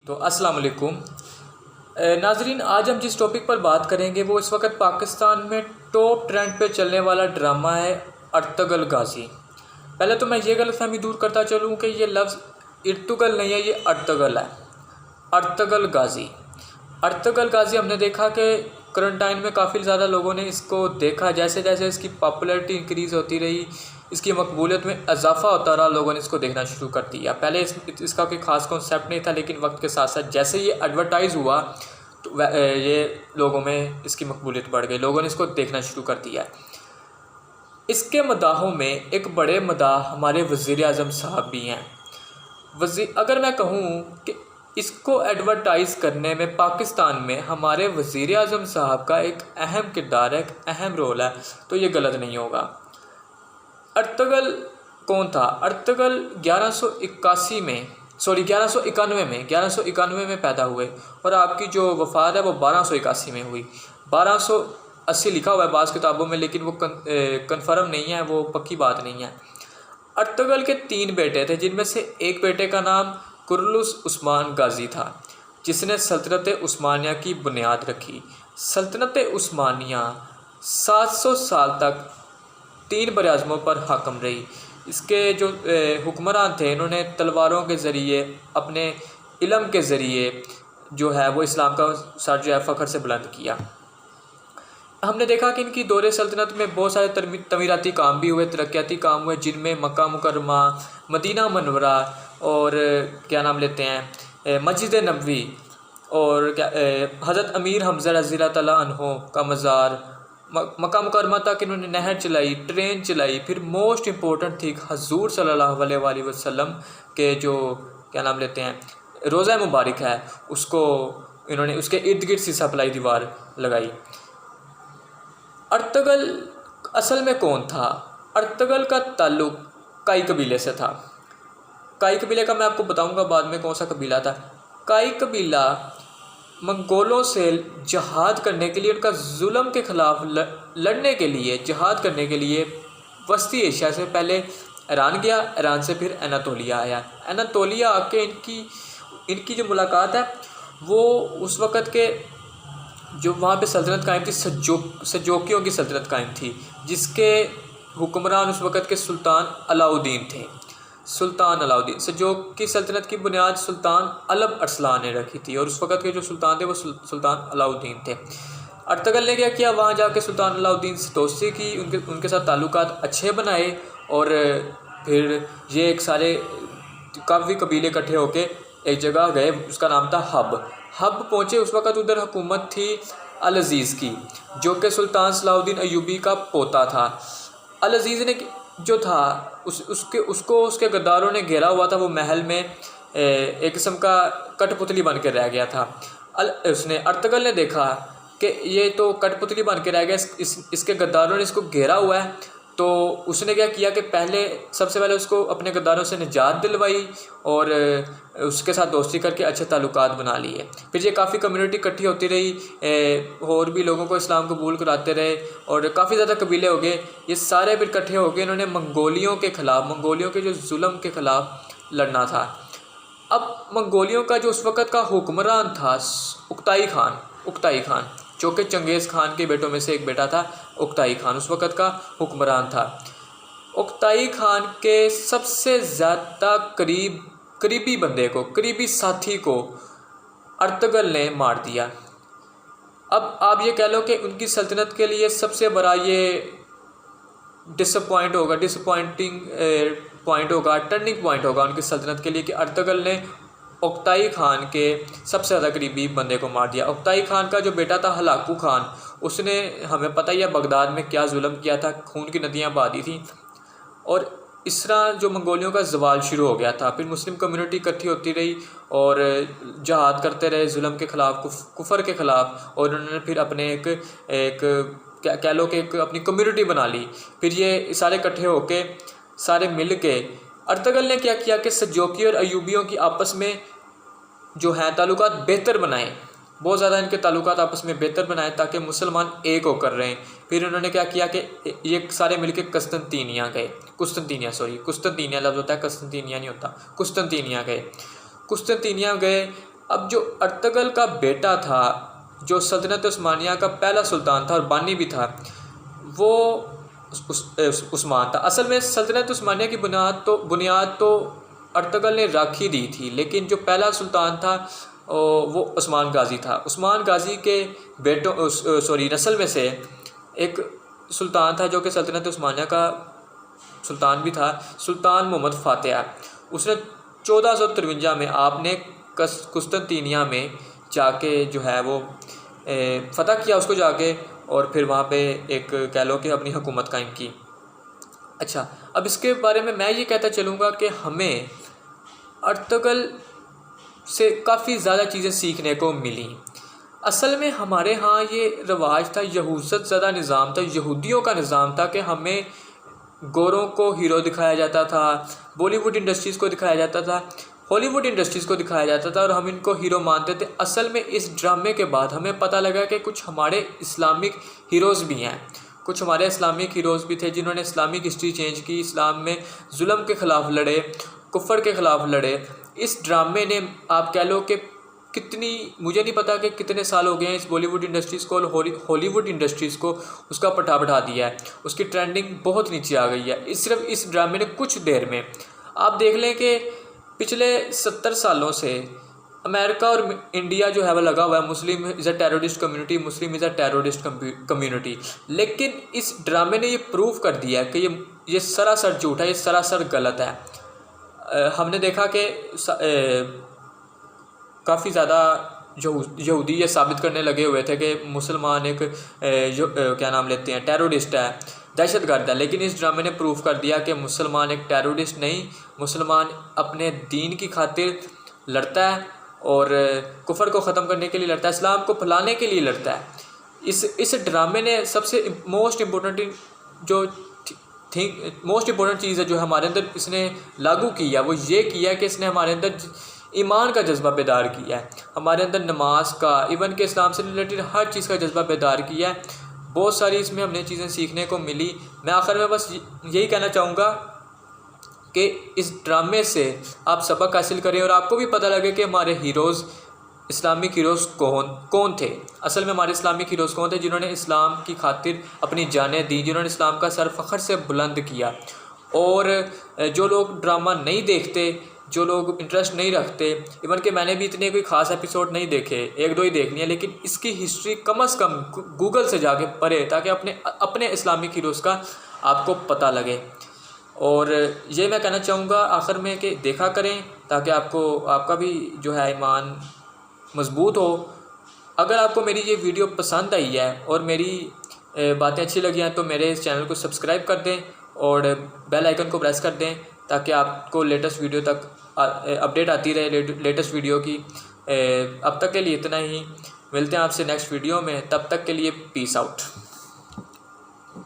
तो अस्सलाम वालेकुम नाजरीन, आज हम जिस टॉपिक पर बात करेंगे वो इस वक्त पाकिस्तान में टॉप ट्रेंड पे चलने वाला ड्रामा है अर्तुगरुल गाजी। पहले तो मैं ये गलतफहमी दूर करता चलूँ कि ये लफ्ज़ इर्तुगल नहीं है, ये अर्तुगल है। अर्तुगरुल गाजी, अर्तुगरुल गाजी हमने देखा कि करंट टाइम में काफ़ी ज़्यादा लोगों ने इसको देखा। जैसे जैसे इसकी पॉपुलैरिटी इंक्रीज़ होती रही, इसकी मकबूलियत में इजाफा होता रहा, लोगों ने इसको देखना शुरू कर दिया। पहले इसका कोई ख़ास कॉन्सेप्ट नहीं था, लेकिन वक्त के साथ साथ जैसे ये एडवर्टाइज़ हुआ तो ये लोगों में इसकी मकबूलियत बढ़ गई, लोगों ने इसको देखना शुरू कर दिया। इसके मदाहों में एक बड़े मदाह हमारे वज़ीर आज़म साहब भी हैं। अगर मैं कहूँ कि इसको एडवर्टाइज़ करने में पाकिस्तान में हमारे वज़ीर आज़म साहब का एक अहम किरदार है, एक अहम रोल है, तो ये गलत नहीं होगा। अर्तुगरुल कौन था? अर्तुगरुल 1191 में पैदा हुए और आपकी जो वफ़ात है वो 1281 में हुई। 1280 लिखा हुआ है बाज़ किताबों में, लेकिन वो कन्फर्म नहीं है, वो पक्की बात नहीं है। अर्तुगरुल के 3 बेटे थे, जिनमें से एक बेटे का नाम कुर्रुलुस उस्मान गाजी था, जिसने सल्तनत उस्मानिया की बुनियाद रखी। सल्तनत उस्मानिया 700 साल तक 3 बराज़मों पर हाकम रही। इसके जो हुक्मरान थे, इन्होंने तलवारों के ज़रिए, अपने इल्म के ज़रिए जो है वो इस्लाम का सर जो है फ़ख्र से बुलंद किया। हमने देखा कि इनकी दौरे सल्तनत में बहुत सारे तमीराती काम भी हुए, तरक्याती काम हुए, जिनमें मक्का मुकर्रमा, मदीना मनवरा और क्या नाम लेते हैं मस्जिद नबवी और क्या हज़रत अमीर हमज़ा रज़ियल्लाहु तआला अन्हो का मज़ार, मक्का मुकर्रमा तक इन्होंने नहर चलाई, ट्रेन चलाई। फिर मोस्ट इम्पोर्टेंट थी हजूर सल्लल्लाहु अलैहि वसल्लम के जो क्या नाम लेते हैं रोज़ा मुबारक है, उसको इन्होंने उसके इर्द गिर्द सी सप्लाई दीवार लगाई। अर्तुगरुल असल में कौन था? अर्तुगरुल का ताल्लुक़ काई कबीले से था। काई कबीले का मैं आपको बताऊंगा बाद में कौन सा कबीला था। काई कबीला मंगोलों से जहाद करने के लिए, उनका जुल्म के ख़िलाफ़ लड़ने के लिए, जहाद करने के लिए वस्ती एशिया से पहले ईरान गया, ईरान से फिर अनातोलिया आया। अनातोलिया आके इनकी जो मुलाकात है वो उस वक़्त के जो वहाँ पे सल्तनत कायम थी, सल्जूकियों की सल्तनत कायम थी, जिसके हुक्मरान उस वक़्त के सुल्तान अलाउद्दीन थे। सुल्तान अलाउद्दीन सल्जूक की सल्तनत की बुनियाद सुल्तान अलब अरसलान ने रखी थी, और उस वक़्त के जो सुल्तान थे वो सुल्तान अलाउद्दीन थे। अर्तुगरुल ने क्या किया, वहाँ जाके सुल्तान अलाउद्दीन से दोस्ती की, उनके साथ ताल्लुकात अच्छे बनाए, और फिर ये एक सारे काफ़ी कबीले इकट्ठे होके एक जगह गए, उसका नाम था हब पहुँचे। उस वक़्त उधर हुकूमत थी अल अज़ीज़ की, जो कि सुल्तान सलाहुद्दीन अय्यूबी का पोता था। अल अज़ीज़ ने जो था उसके गद्दारों ने घेरा हुआ था। वो महल में एक किस्म का कठपुतली बन के रह गया था। अर्तुगरुल ने देखा कि ये तो कठपुतली बन के रह गया, इसके गद्दारों ने इसको घेरा हुआ है, तो उसने क्या किया कि सबसे पहले उसको अपने गद्दारों से निजात दिलवाई और उसके साथ दोस्ती करके अच्छे ताल्लुकात बना लिए। फिर ये काफ़ी कम्युनिटी इकट्ठी होती रही, और भी लोगों को इस्लाम कबूल कराते रहे, और काफ़ी ज़्यादा कबीले हो गए। ये सारे फिर इकट्ठे हो गए, इन्होंने मंगोलियों के जो जुल्म के ख़िलाफ़ लड़ना था। अब मंगोलियों का जो उस वक़्त का हुक्मरान था उक्ताई खान, जो कि चंगेज़ खान के बेटों में से एक बेटा था। उक्ताई खान उस वक़्त का हुक्मरान था। उक्ताई खान के सबसे ज़्यादा करीबी बंदे को, करीबी साथी को अर्तुगरुल ने मार दिया। अब आप ये कह लो कि उनकी सल्तनत के लिए सबसे बड़ा ये डिसअपॉइंटिंग पॉइंट होगा, टर्निंग पॉइंट होगा उनकी सल्तनत के लिए कि अर्तुगरुल ने उक्ताई खान के सबसे ज़्यादा करीबी बंदे को मार दिया। उक्ताई खान का जो बेटा था हलाकू खान, उसने, हमें पता ही है बगदाद में क्या जुल्म किया था, खून की नदियाँ बहा दी थी, और इस तरह जो मंगोलियों का जवाल शुरू हो गया था। फिर मुस्लिम कम्युनिटी इकट्ठी होती रही और जहाद करते रहे जुल्म के ख़िलाफ़, कुफर के ख़िलाफ़, और उन्होंने फिर अपने एक कह लो कि एक अपनी कम्युनिटी बना ली। फिर ये सारे इकट्ठे होके, सारे मिल के अर्तुगरुल ने क्या किया कि सल्जूकी और अय्यूबियों की आपस में जो है ताल्लुकात बेहतर बनाए, बहुत ज़्यादा इनके ताल्लुकात आपस में बेहतर बनाए, ताकि मुसलमान एक होकर रहें। फिर उन्होंने क्या किया कि ये सारे मिलके कुस्तुनतीनिया लफ्ज़ होता है, कुस्तुनतीनिया नहीं होता, कुस्तुनतीनिया गए। अब जो अर्तगल का बेटा था, जो सल्तनत उस्मानिया का पहला सुल्तान था और बानी भी था, वो उस्मान था। असल में सल्तनत उस्मानिया की बुनियाद तो अर्तगल ने रख ही दी थी, लेकिन जो पहला सुल्तान था वो उस्मान गाजी था। उस्मान गाजी के नस्ल में से एक सुल्तान था जो कि सल्तनत उस्मानिया का सुल्तान भी था, सुल्तान मोहम्मद फ़ातिह। उसने 1453 में आपने कुस्तंतीनिया में जाके जो है वो फ़तह किया उसको जाके, और फिर वहाँ पे एक कह लो कि अपनी हुकूमत कायम की। अच्छा, अब इसके बारे में मैं ये कहता चलूँगा कि हमें अर्तगल से काफ़ी ज़्यादा चीज़ें सीखने को मिली। असल में हमारे यहाँ ये रवाज था, यहूसत ज़्यादा निज़ाम था, यहूदियों का निज़ाम था कि हमें गोरों को हीरो दिखाया जाता था, बॉलीवुड इंडस्ट्रीज़ को दिखाया जाता था, हॉलीवुड इंडस्ट्रीज़ को दिखाया जाता था, और हम इनको हीरो मानते थे। असल में इस ड्रामे के बाद हमें पता लगा कि कुछ हमारे इस्लामिक हीरोज़ भी हैं, कुछ हमारे इस्लामिक हीरोज़ भी थे जिन्होंने इस्लामिक हिस्ट्री चेंज की, इस्लाम में जुल्म के ख़िलाफ़ लड़े, कुफ़र के ख़िलाफ़ लड़े। इस ड्रामे ने आप कह लो कि कितनी, मुझे नहीं पता कि कितने साल हो गए हैं इस बॉलीवुड इंडस्ट्रीज़ को और हॉलीवुड इंडस्ट्रीज़ को उसका पटा बढ़ा दिया है, उसकी ट्रेंडिंग बहुत नीचे आ गई है सिर्फ इस ड्रामे ने कुछ देर में। आप देख लें कि पिछले 70 सालों से अमेरिका और इंडिया जो है वह लगा हुआ है, Muslim is a terrorist community, Muslim is a terrorist community. लेकिन इस ड्रामे ने ये प्रूव कर दिया है कि ये सरासर झूठ है, ये सरासर गलत है। हमने देखा कि काफ़ी ज़्यादा यहूदी ये साबित करने लगे हुए थे कि मुसलमान एक क्या नाम लेते हैं, टेररिस्ट है, दहशतगर्द है। लेकिन इस ड्रामे ने प्रूव कर दिया कि मुसलमान एक टेररिस्ट नहीं, मुसलमान अपने दीन की खातिर लड़ता है और कुफर को ख़त्म करने के लिए लड़ता है, इस्लाम को फैलाने के लिए लड़ता है। इस ड्रामे ने सबसे मोस्ट इम्पोर्टेंट चीज़ है जो हमारे अंदर इसने लागू किया, वो ये किया कि इसने हमारे अंदर ईमान का जज्बा बेदार किया है, हमारे अंदर नमाज का, इवन के इस्लाम से रिलेटेड हर चीज़ का जज्बा बेदार किया है। बहुत सारी इसमें हमने चीज़ें सीखने को मिली। मैं आखिर में बस यही कहना चाहूँगा कि इस ड्रामे से आप सबक हासिल करें और आपको भी पता लगे कि हमारे हीरोज़, इस्लामिक हीरोज़ कौन थे। असल में हमारे इस्लामिक हीरोज़ कौन थे जिन्होंने इस्लाम की खातिर अपनी जानें दी, जिन्होंने इस्लाम का सर फ़ख्र से बुलंद किया। और जो लोग ड्रामा नहीं देखते, जो लोग इंटरेस्ट नहीं रखते, इवन कि मैंने भी इतने कोई ख़ास एपिसोड नहीं देखे, एक दो ही देखनी है, लेकिन इसकी हिस्ट्री कम से कम गूगल से जाके पढ़े ताकि अपने इस्लामिक हीरोज़ का आपको पता लगे। और ये मैं कहना चाहूँगा आखिर में कि देखा करें ताकि आपका भी जो है ईमान मज़बूत हो। अगर आपको मेरी ये वीडियो पसंद आई है और मेरी बातें अच्छी लगी हैं तो मेरे इस चैनल को सब्सक्राइब कर दें और बेल आइकन को प्रेस कर दें ताकि आपको लेटेस्ट वीडियो तक अपडेट आती रहे, लेटेस्ट वीडियो की। अब तक के लिए इतना ही, मिलते हैं आपसे नेक्स्ट वीडियो में, तब तक के लिए पीस आउट।